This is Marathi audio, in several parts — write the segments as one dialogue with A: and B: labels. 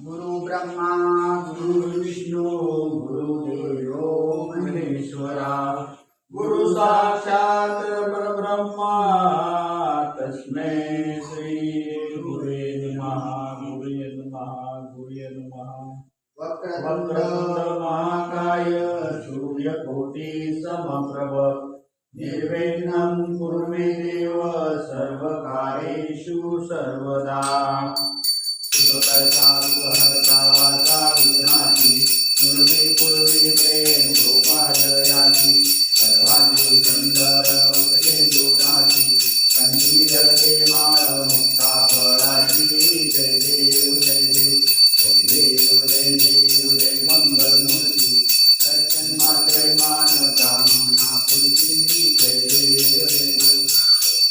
A: गुरु ब्रह्मा गुरु विष्णु गुरुदेवो महेश्वरा गुरु साक्षात् परब्रह्मा तस्मै श्री गुरुवे नमः गुरुवे नमः गुरुवे नमः। वक्रतुंड महाकाय सूर्यकोटि समप्रभ निर्विघ्नं कुरु मे देव सर्वकार्येषु सर्वदा। सुखकर्ता सुखहर्ता वार्ता विघ्नाति पूर्वे पूर्वे प्रेम गोपालयाति सर्वादि सुंदर वक्तेन्दुनाति कंदीलके माळ मुक्ता फळाची जय देव जय देव जय देव जय देव जय मंगलमूर्ती दर्शन मात्रे मानवता मना पुरती जय देव जय देव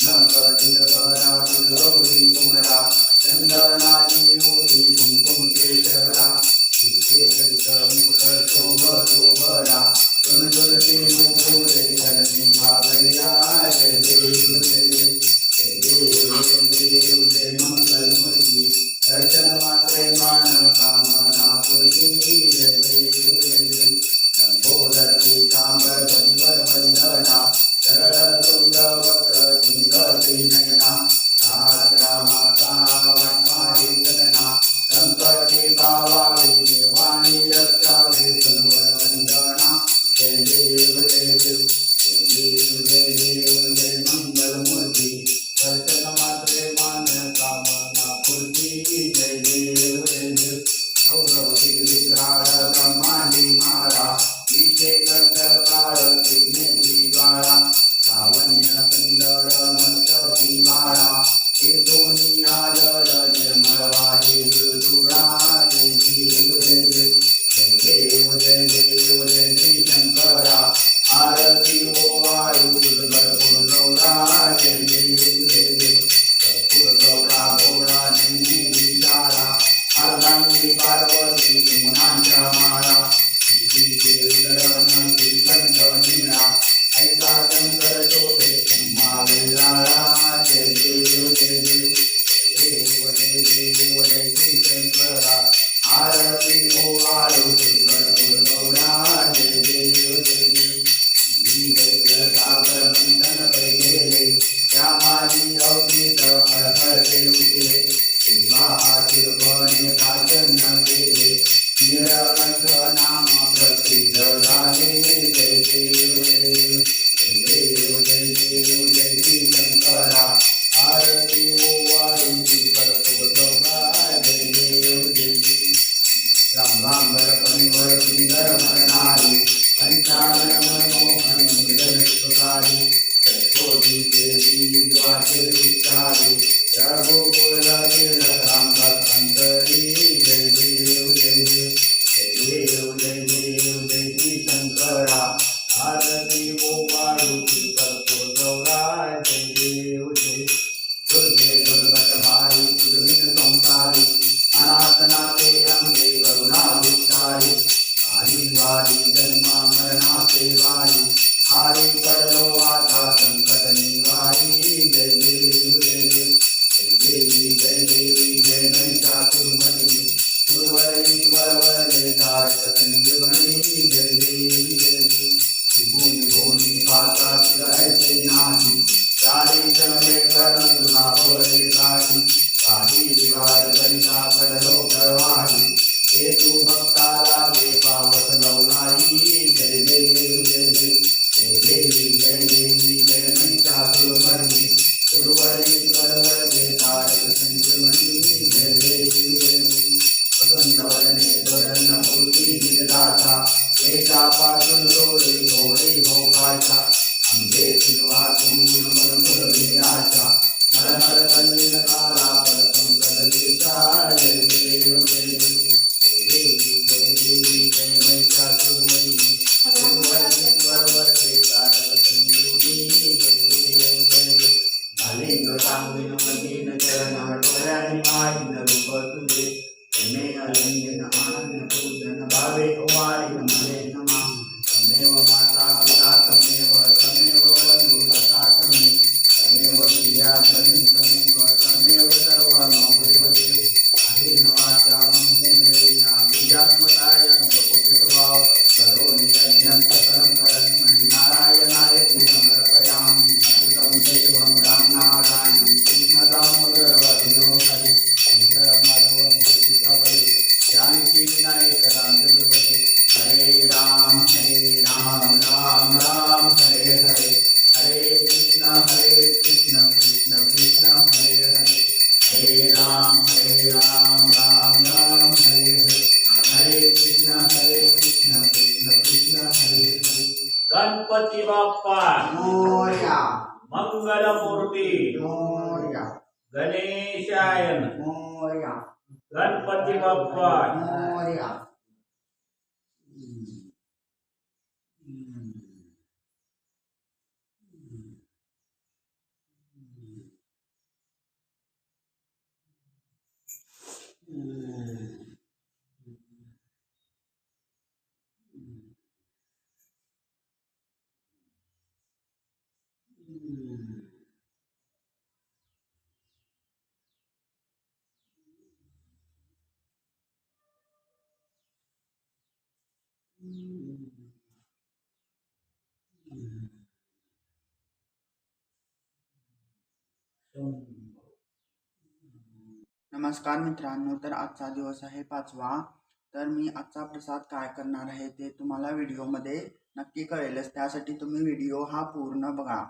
A: न कठिन परात गौरी कुमरा चंदनाची मोठी कुंकुम केशरा श्रीकेश मुक्त शोभ शोभरा गणपती मुकुरे धरणी भागया जय देव जय देव जय देव जय देव जय मंगलमूर्ती दर्शन मात्रे मानव कामना पूर्ती जय देव जय देव लंबोदरी तांबर धन्वर वंदना सरळ सुंदर वक्र सुंदर त्रिनयना रात्रा माता वटमारी कदना संकटे पावावे देवानी रक्षावे सर्वर वंदना जय देव जय देव जय देव जय देव जय मंगलमूर्ती दर्शन मात्रे मान कामना पूर्ती जय देव जय देव गौरवती विक्राळ ब्रह्मांडी मारा विषय कंठकार विघ्नेत्री बाळा लावण्य सुंदर मस्तकी बाळा हे दोन्ही आदर निर्मळवा हे दुर्दुळा जय देव जय देव जय देव जय देव जय श्री शंकरा आरती हो वायू दुर्गर पुरगौरा जय देव जय देव जय पुरगौरा गौरा देवी विचारा अर्धांगी पार्वती सुमनांच्या माळा श्रीकंठ नीरा ऐका शंकर शोभे कुंभावेलाळा जय देव जय देव जय देव जय देव जय श्री शंकरा आरती हो वाळू दुर्गर पुरगौरा जय देव जय देव सागर मंथन गेले त्या माझी अवधीत हर हर उठले शिरपणे काचन केले नीलकंठ नाम प्रसिद्ध झाले जय देव जय देव जय देव जय श्री शंकरा आरती ओ वाळूची कर्पूर गौरा जय देव जय देव राम राम परिवर सुंदर म्हणणारी पंचानन मनोहर मुदर सुखारी कोटी देवी द्वाचर विचारी रघुकुल राम अंतरी जय देव जय देव जय देव जय देव जय श्री शंकरा आरती ओ वाळूची कर्पूर गौरा जय देव जय दुर्गे दुर्गत भारी दुर्विन संसारी अनाथनाथे अंबे करुणा विस्तारी वारी वारी जन्मा मरणाचे वारी हारी पडलो आता संकट निवारी जय देव जय देव जय देवी जय देवी जय महिषासुरमर्दिनी सुरवरीश्वरवरदे तारक संजीवनी जय देवी जय देव भूमि भूमि पाता चिरायचे नाही चारी चरणे कर्ण तुला बोले काठी काही दिवार करिता पडलो प्रवाही हे तू भक्ताला वे पावत लवलाई जय देव जय देव जय देवी जय देवी जय महिषासुरमर्दिनी सुरवरीश्वरवरदे तारक संजीवनी जय देवी जय देवी वसंत वदने वदन मूर्ती निजदाता वेदापासून डोळे डोळे भोगाचा अंबे वाचून मरमर विराचा नर नर तल्लीन काला परसंकट लेचा जय देव जय देव जय देवी जय देवी जय महिषासुरमर्दिनी सुरवरीश्वरवरदे तारक संजीवनी जय देव जय देव झालिंग सांगवीन मलिन चरण डोळ्याने माहीन रूप तुझे प्रेमे अलिंगन आनंद पूजन भावे वारी नमले नमा तमेव माता पिता तमेव तमेव बंधु तथा तमेव विद्या तमेव तमेव सर्व ममेव देव आहे नवाचा महेंद्र मंगलमूर्ती
B: मोरया
A: गणेशायन
B: मोरया
A: गणपती बाप्पा
B: मोरया नमस्कार मित्रांनो, तर आजचा दिवस आहे 5वा. तर मी आजचा प्रसाद काय करणार आहे ते तुम्हाला व्हिडिओमध्ये नक्की कळेलच. त्यासाठी तुम्ही व्हिडिओ हा पूर्ण बघा.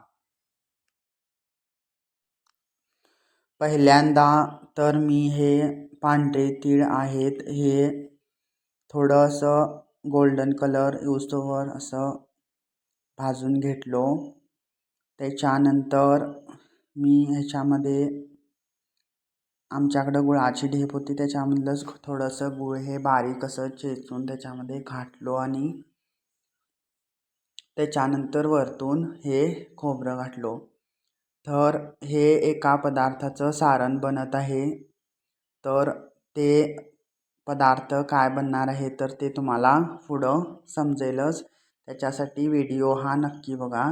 B: पहिल्यांदा तर मी हे पांढरे तीळ आहेत हे थोडं असं गोल्डन कलर युजतोवर असं भाजून घेतलो. त्याच्यानंतर मी ह्याच्यामध्ये आमच्याकडं गुळाची ढेप होती, त्याच्यामधलंच थोडंसं गुळ हे बारीक असं चेचून त्याच्यामध्ये घातलो आणि त्याच्यानंतर वरतून हे खोबरं घातलो. तर हे एका पदार्थाचं सारण बनत आहे. तर ते पदार्थ काय बनणार आहे तर ते तुम्हाला पुढं समजेलच. त्याच्यासाठी व्हिडिओ हा नक्की बघा.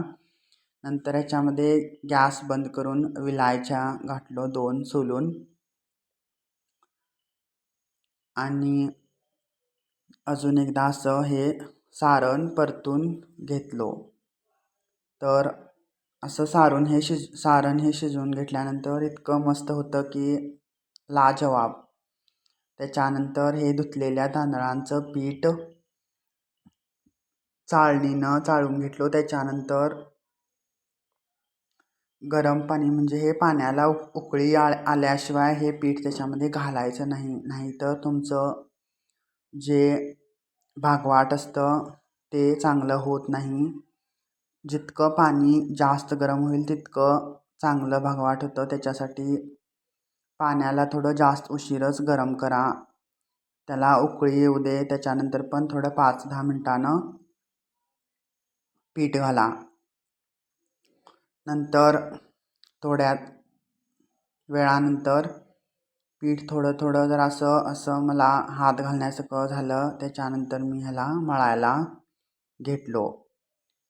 B: नंतर ह्याच्यामध्ये गॅस बंद करून विलायच्या घातलो 2 सोलून आणि अजून एकदा असं हे सारण परतून घेतलो. तर असं सारण हे शिजवून घेतल्यानंतर इतकं मस्त होतं की लाजवाब. त्याच्यानंतर हे धुतलेल्या तांदळांचं पीठ चाळणीनं चाळून घेतलो. त्याच्यानंतर गरम पाणी म्हणजे हे पाण्याला उकळी आल्याशिवाय हे पीठ त्याच्यामध्ये घालायचं नाही, नाहीतर तुमचं जे भागवाट असतं ते चांगलं होत नाही. जितकं पाणी जास्त गरम होईल तितकं चांगलं भागवाट होतं. त्याच्यासाठी पाण्याला थोडं जास्त उशीरच गरम करा. त्याला उकळी येऊ दे. त्याच्यानंतर पण थोडं 5-10 मिनिटानं पीठ घाला. नंतर थोड्या वेळानंतर पीठ थोडं जर असं मला हात घालण्यासारखं झालं. त्याच्यानंतर मी ह्याला मळायला घेतलो.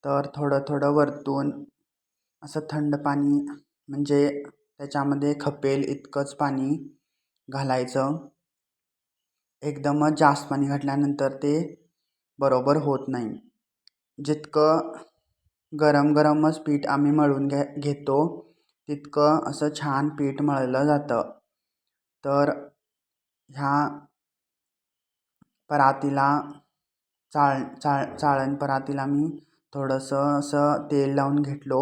B: तर थोडं वरतून असं थंड पाणी म्हणजे त्याच्यामध्ये खपेल इतकंच पाणी घालायचं. एकदमच जास्त पाणी घातल्यानंतर ते बरोबर होत नाही. जितकं गरमच पीठ आम्ही मळून घेतो तितकं असं छान पीठ मळलं जातं. तर ह्या परातीला चाळण परातीला मी थोडंसं असं तेल लावून घेतलो.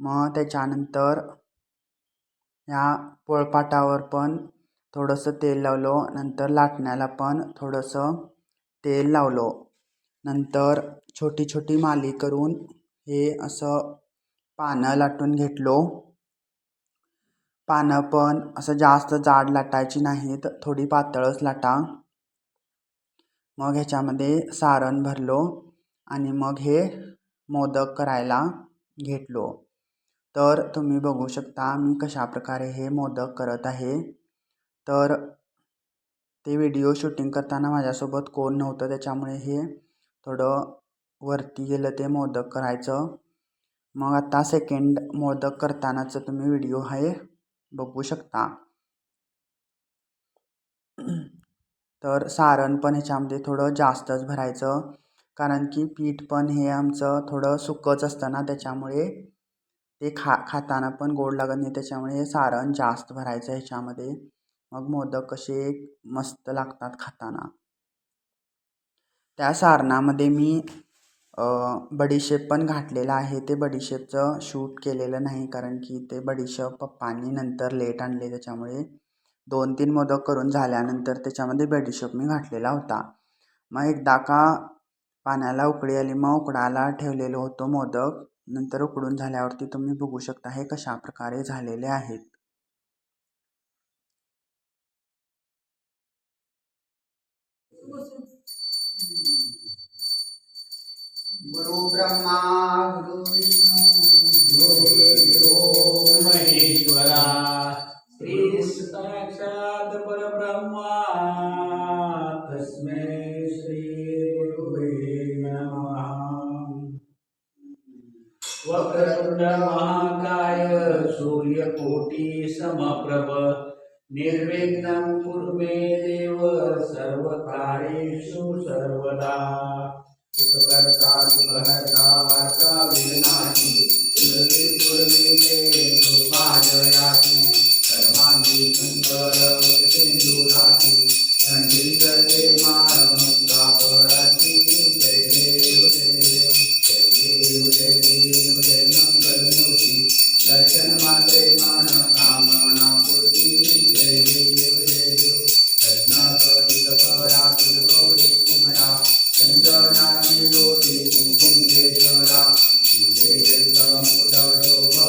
B: मग त्याच्यानंतर ह्या पोळपाटावर पण थोडंसं तेल लावलो. नंतर लाटण्याला पण थोडंसं तेल लावलो. नंतर छोटी माली करून हे असं पानं लाटून घेतलो. पानं पण असं जास्त जाड लाटायची नाहीत, थोडी पातळच लाटा. मग ह्याच्यामध्ये सारण भरलो आणि मग हे मोदक करायला घेतलो. तर तुम्ही बघू शकता मी कशा प्रकारे हे मोदक करत आहे. तर ते व्हिडिओ शूटिंग करताना माझ्यासोबत कोण नव्हतं, त्याच्यामुळे हे थोडं वरती गेलं ते मोदक करायचं. मग आता सेकंड मोदक करतानाच तुम्ही व्हिडिओ हे बघू शकता. तर सारण पण ह्याच्यामध्ये थोडं जास्तच भरायचं, कारण की पीठ पण हे आमचं थोडं सुकंच असतं ना, त्याच्यामुळे ते खाताना पण गोड लागत नाही. त्याच्यामुळे हे सारण जास्त भरायचं ह्याच्यामध्ये. मग मोदक कसे मस्त लागतात खाताना. त्या सारणामध्ये मी बडीशेप पण घातलेला आहे. ते बडीशेपचं शूट केलेलं नाही, कारण की ते बडीशेप पप्पांनी नंतर लेट आणले. त्याच्यामुळे 2-3 मोदक करून झाल्यानंतर त्याच्यामध्ये बडीशेप मी घातलेला होता. मग एकदा का पाण्याला उकळी आली, मग उकडायला ठेवलेलं होतं मोदक. नंतर उकडून झाल्यावरती तुम्ही बघू शकता हे कशा प्रकारे झालेले आहेत. गुरु ब्रह्मा गुरु विष्णू
A: गुरुदेवो महेश्वरा श्री साक्षात् परब्रह्मा तस्मै श्री गुरुवे नमः. वक्रतुंड महाकाय सूर्यकोटि समप्रभ निर्विघ्नं कुरु मे देव सर्वकार्येषु सर्वदा. सुखकर्ता सुखहर्ता वार्ता विघ्नाची पूर्वीते सुभाजयाति सर्वांगी सुंदर सिंधुराती संजीवते मुक्ता पराती. जय देव जय देव जय देव जय देव जय मंगलमूर्ती दर्शन मात्रे मन कामना पूर्ती. जय देव जय देव रत्ना कपिल परा गौरी कुमरा चंद्रनाथी ज्योति कुमकुम केशरा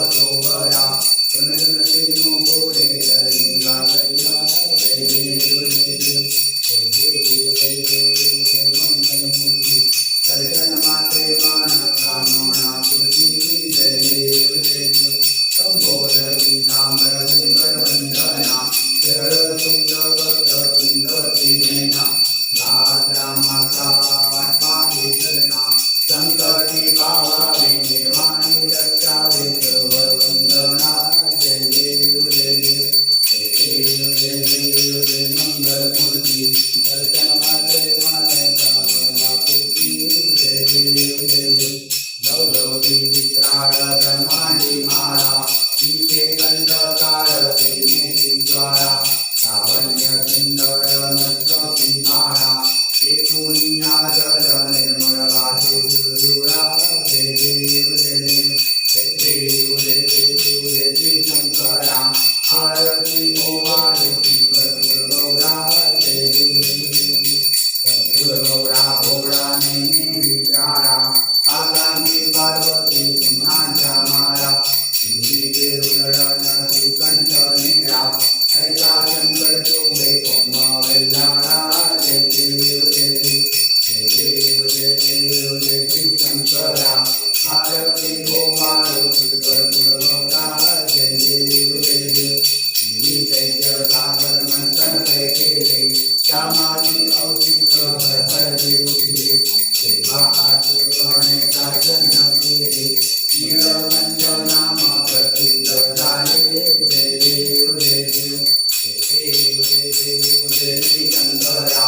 A: शोभरा पुनर्नो गोरे गंगा गैया. जय देव जय देव जय देव जय देव जय मंगलमूर्ति दर्शन मात्रे मन कामना पूर्ति. जय देव जय देव संबोध पीताम्बर वंदना शरण सुंदर त्रिनयना दात्रा माता पाहि शरणा संकटी पावावे निर्वाणी रक्षावे सर्ववंदना. जय देव जय देव जय देव जय देव जय मंगलमूर्ति दर्शन मात्रे मन कामना पूर्ति. जय देव जय देव गौरवी वित्राळ ब्रह्मांडी माळा विषे कंठकार प्रेमेची ज्वाळा लावण्य सुंदर मस्तकी माळा एकूणी आदर निर्मळ वाहे दुर्जुळा. जय देव जय देव जय देव जय देव जय श्री शंकरा आरती ओवाळे कर्पूर गौरा. जय देव जय देव कर्पूर गौरा भोळा नेमी विचारा आकांती पार्वती सुमनांच्या माळा शिवरी देवदळन श्रीकंठ निळा ऐका शंकर शोभे कोमा वेल्हाळा. जय देव जय देव जय देव जय देव जय श्री शंकरा आरती ओवाळो कर्पूर गौरा. जय देव जय देव श्री चैत्र सागर मंथन केले श्यामाजी औषिक हरहरले उठले सेवा आचरणे दर्शन केले नीलकंठ नाम प्रसिद्ध झाले. जय देव जय देव जय देव जय देव जय श्री शंकरा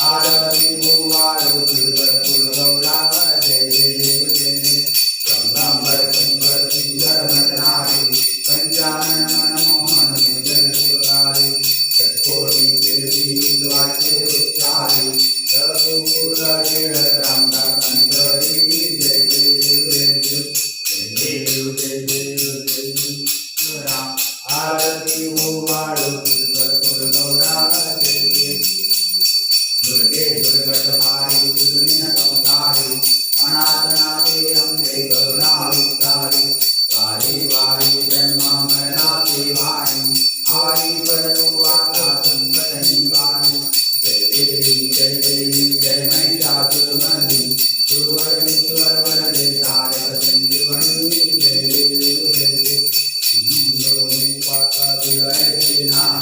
A: आरती ओवाळो कर्पूर गौरा. जय देव जय देव संगंबर सुंदर सुंदर नटनारे पंचानन मनमोहन सुंदर शिवरारे षटकोटी कीर्ती द्वारे उच्चारे रघुकुल खेळत रामदास अंतरी. जय देव जय देव जय देव जय देव जय ईश्वरा आरती ओवाळो कर्पूर गौरा. जय देव दुर्गे दुर्गत भारी दुर्दिन संसारी अनाथनाथे अंबे करुणाविस्तारी वारी वारी जन्म मरणाचे वाणी हरी परलो वाता संकट निवारी. जय देवी जय देवी जय महिषासुरमर्दिनी सुरवरेश्वर वरदे तारक संजीवनी. जय देव जय देव पाता दिलाय नाम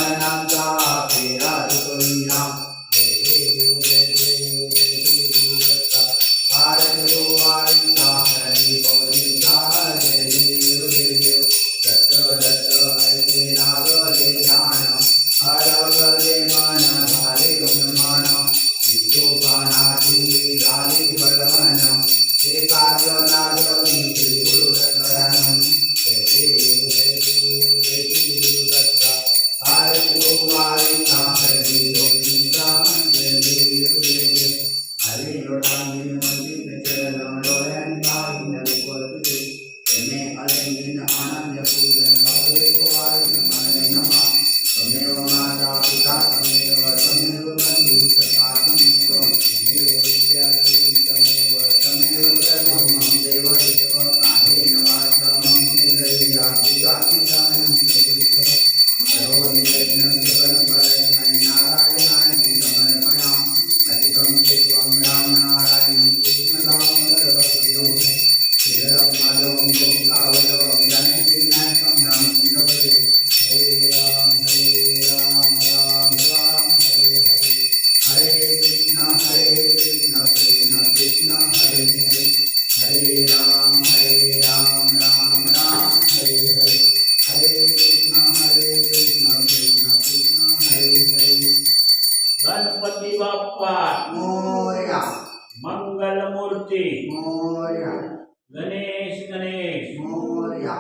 A: चरणांचा फेरा तुकोईना जय देव जय देव जय श्री दत्ता भारत गोवाळीचा हरी गौरीचा जय देव जय देव दत्त दत्त हरते नागरे ध्यान हरवले मन झाले गमन विठोबानाची झाली बलवन हे कार्य लागली श्री गुरुदत्तरानं जय देव जय देव जय श्री गुरुदत्ता भारत गोवाळीचा हरी गौरीचा जय देव जय देव हरी लोटांगिन मंदिर चरण डोळ्यांचा रूप तुझे तमे अलंगिन अनन्य पूजन भावे गोवाळी नमः नमः तमेव माता पिता तमेव बंधु सखा तमेव विद्या तमेव सर्वं मम देव देव काहेन वाचा मम सेन्द्रिया पूजापितानं सकुलितं सर्वनियज्ञं सकलफलदायिनं नारायणाय समर्पयामि अधिकं च त्वं राम नारायणं कृष्णदामोदरभक्तिं श्रीधरं माधवं गोपिकावल्लभं जानकीनायकं रामचन्द्रपदे हरे राम राम राम हरे हरे हरे कृष्ण कृष्ण कृष्ण हरे हरे हरे राम राम राम हरे हरे हरे कृष्ण कृष्ण कृष्ण हरे हरे
C: गणपती बाप्पा
A: मोरया
C: मंगलमूर्ती
A: मोरया
C: गणेश गणेश
A: मोरया